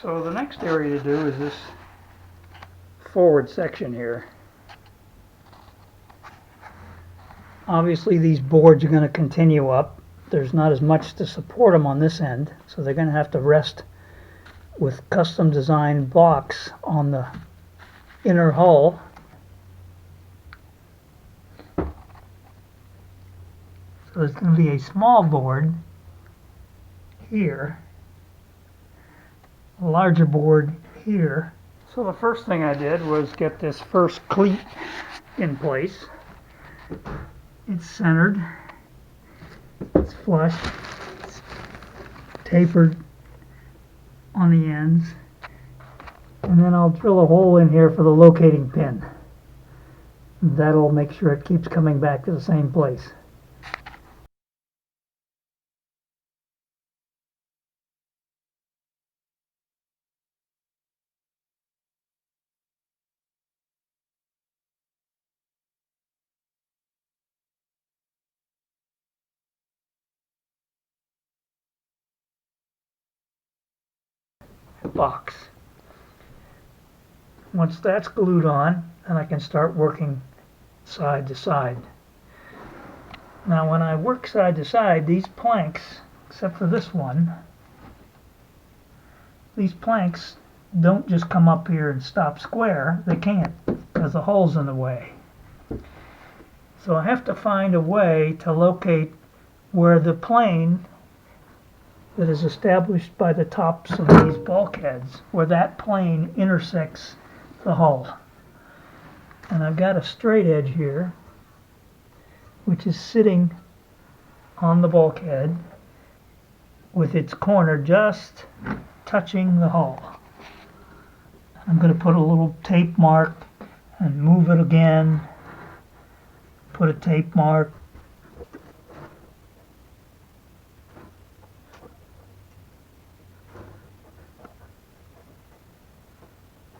So the next area to do is this forward section here. Obviously these boards are going to continue up. There's not as much to support them on this end, so they're going to have to rest with custom designed blocks on the inner hull. So there's going to be a small board here, a larger board here. So the first thing I did was get this first cleat in place. It's centered, it's flush, it's tapered on the ends, and then I'll drill a hole in here for the locating pin. That'll make sure it keeps coming back to the same place. Box. Once that's glued on, then I can start working side to side. Now when I work side to side, these planks, except for this one, these planks don't just come up here and stop square. They can't, because the hole's in the way. So I have to find a way to locate where the plane that is established by the tops of these bulkheads, where that plane intersects the hull. And I've got a straight edge here, which is sitting on the bulkhead with its corner just touching the hull. I'm going to put a little tape mark and move it again, put a tape mark,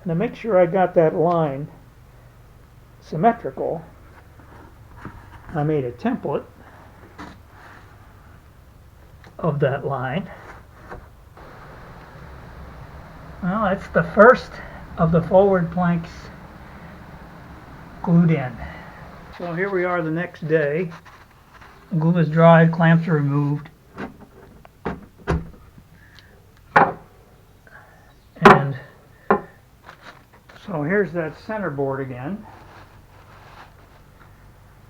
and to make sure I got that line symmetrical, I made a template of that line. Well, that's the first of the forward planks glued in. So here we are the next day. Glue is dried, clamps are removed. And so here's that centerboard again.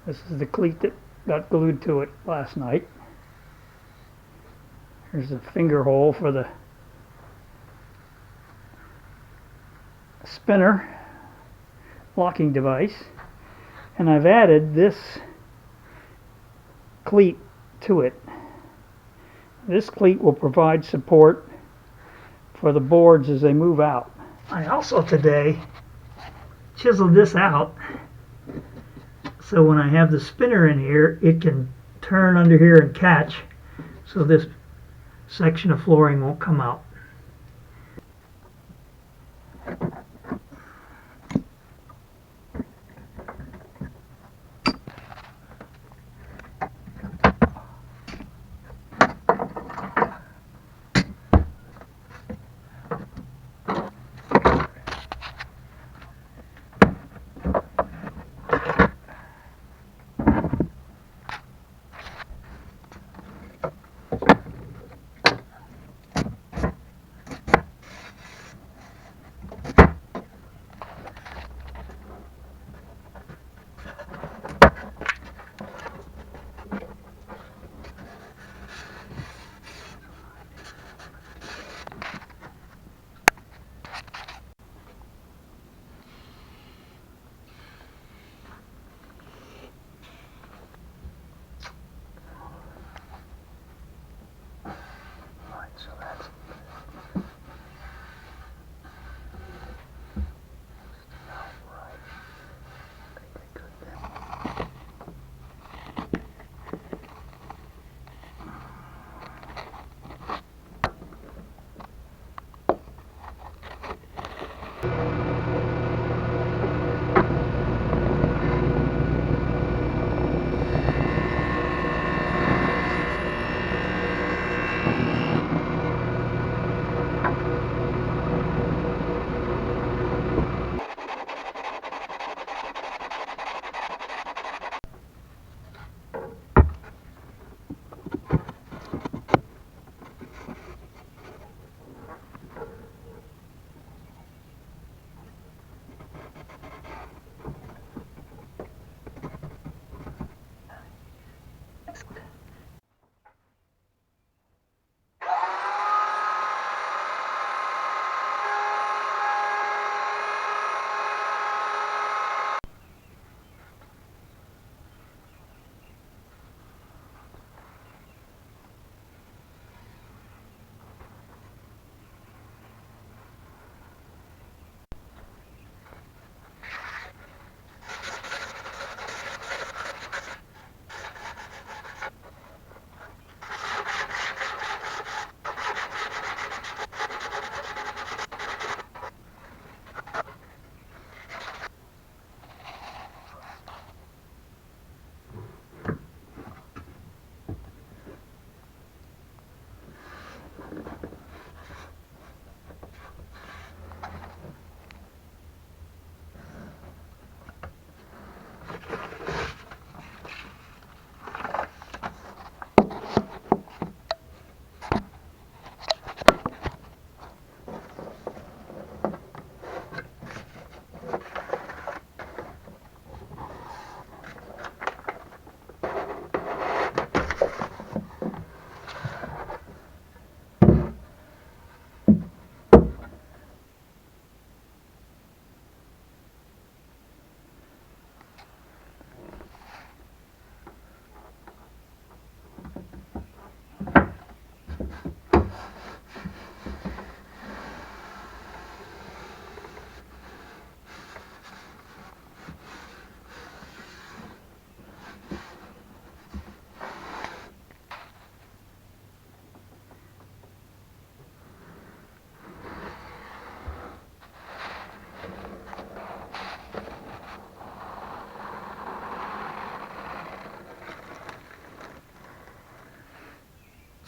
This is the cleat that got glued to it last night. Here's the finger hole for the spinner locking device. And I've added this cleat to it. This cleat will provide support for the boards as they move out. I also today chiseled this out so when I have the spinner in here, it can turn under here and catch, so this section of flooring won't come out.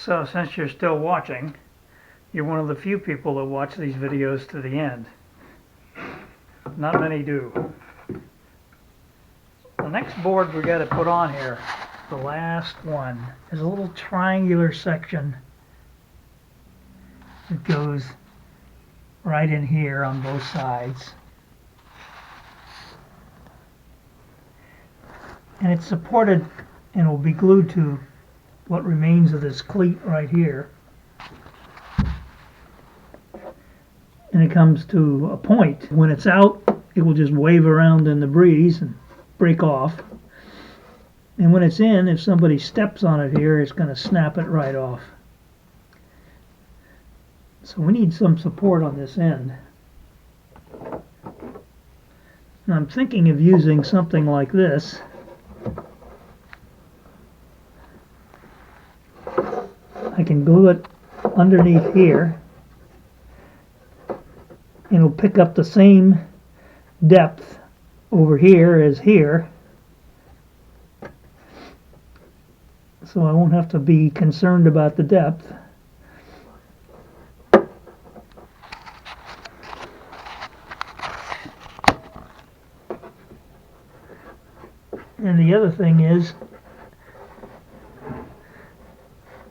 So since you're still watching, you're one of the few people that watch these videos to the end. Not many do. The next board we got to put on here, the last one, is a little triangular section that goes right in here on both sides. And it's supported and will be glued to what remains of this cleat right here. And it comes to a point. When it's out, it will just wave around in the breeze and break off. And when it's in, if somebody steps on it here, it's going to snap it right off. So we need some support on this end. And I'm thinking of using something like this. I can glue it underneath here. And it'll pick up the same depth over here as here. So I won't have to be concerned about the depth. And the other thing is,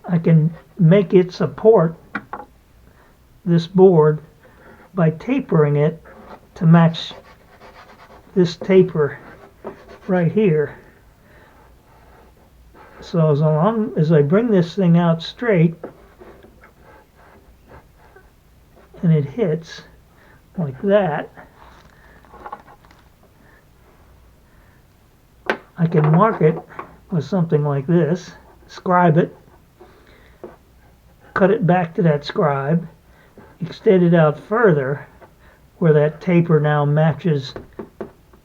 I can make it support this board by tapering it to match this taper right here. So as long as I bring this thing out straight and it hits like that, I can mark it with something like this, scribe it, cut it back to that scribe, extend it out further where that taper now matches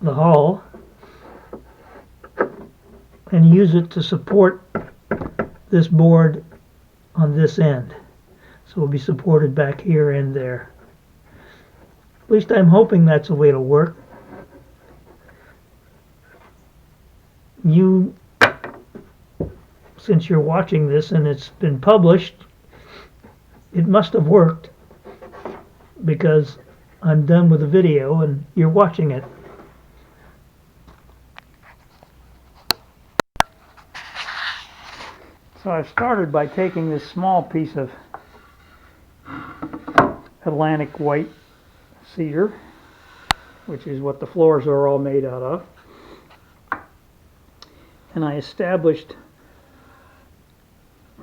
the hull, and use it to support this board on this end. So it'll be supported back here and there. At least I'm hoping that's the way it'll work. You, since you're watching this and it's been published, it must have worked, because I'm done with the video and you're watching it. So I've started by taking this small piece of Atlantic white cedar, which is what the floors are all made out of, and I established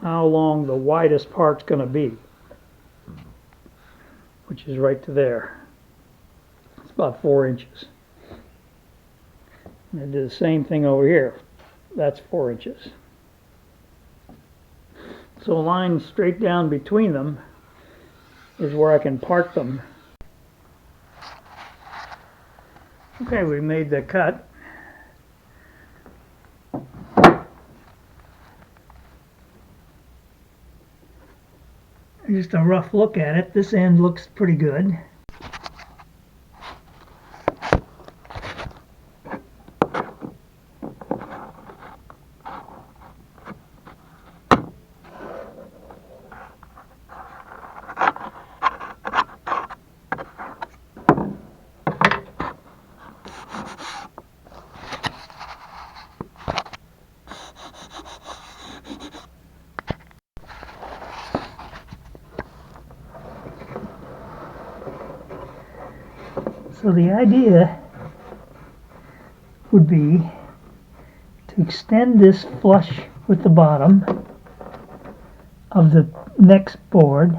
how long the widest part's going to be, which is right to there. It's about 4 inches. And I did the same thing over here. That's 4 inches. So a line straight down between them is where I can part them. Okay, we made the cut. Just a rough look at it. This end looks pretty good. So the idea would be to extend this flush with the bottom of the next board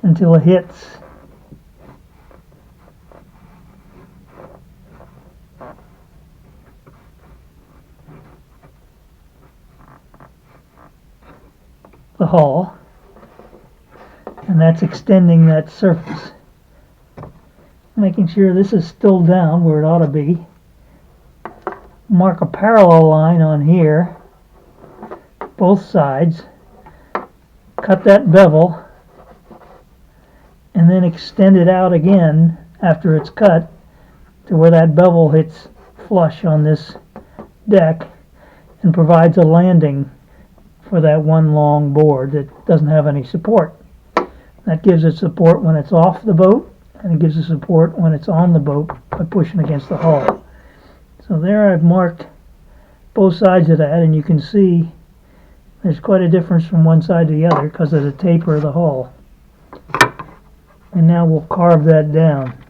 until it hits the hull, and that's extending that surface. Making sure this is still down where it ought to be. Mark a parallel line on here, both sides, cut that bevel, and then extend it out again after it's cut to where that bevel hits flush on this deck and provides a landing for that one long board that doesn't have any support. That gives it support when it's off the boat, and it gives it support when it's on the boat by pushing against the hull. So there I've marked both sides of that, and you can see there's quite a difference from one side to the other because of the taper of the hull. And now we'll carve that down.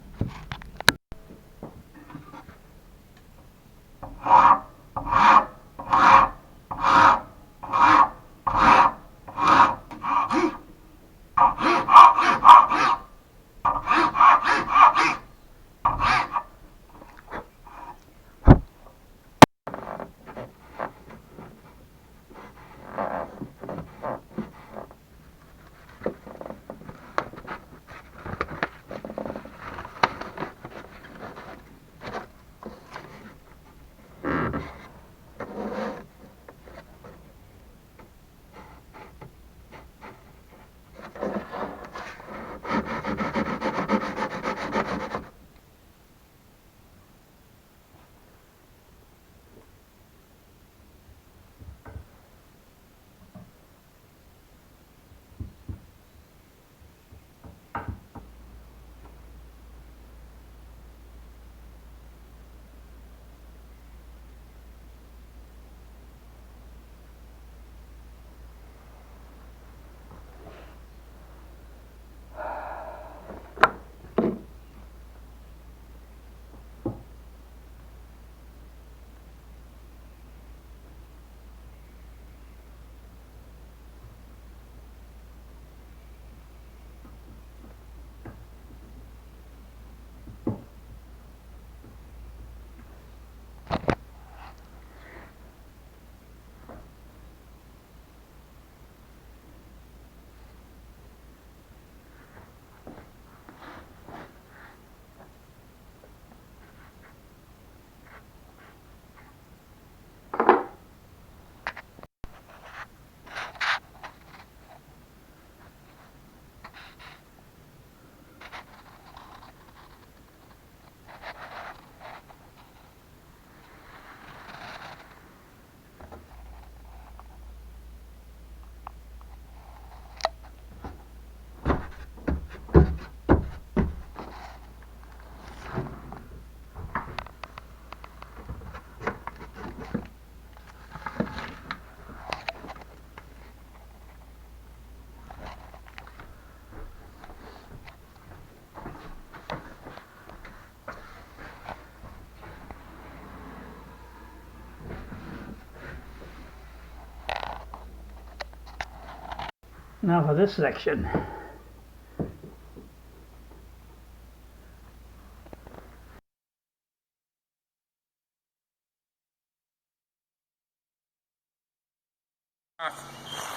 Now for this section.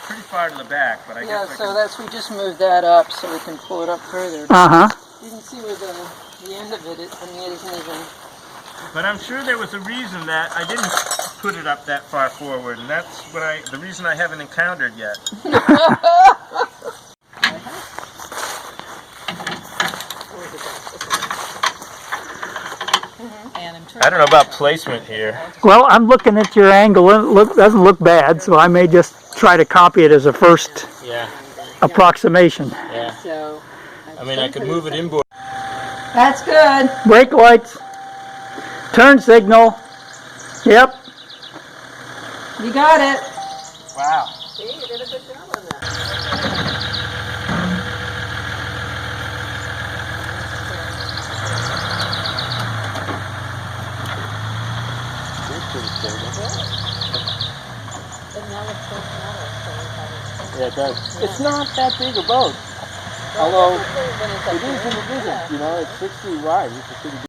Pretty far to the back, but I guess yeah, so that's, we just moved that up so we can pull it up further. Uh-huh. You can see where the end of it is, I mean, it isn't even... But I'm sure there was a reason that I didn't put it up that far forward, and that's what the reason I haven't encountered yet. I don't know about placement here. Well, I'm looking at your angle. It doesn't look bad, so I may just try to copy it as a first approximation. Yeah. So, I mean, I could move it inboard. That's good. Brake lights. Turn signal. Yep. You got it. Wow. See, you did a good job on that. Yeah, it does. It's not that big a boat. Although it is and it isn't. You know, it's 6 feet wide. It's a pretty big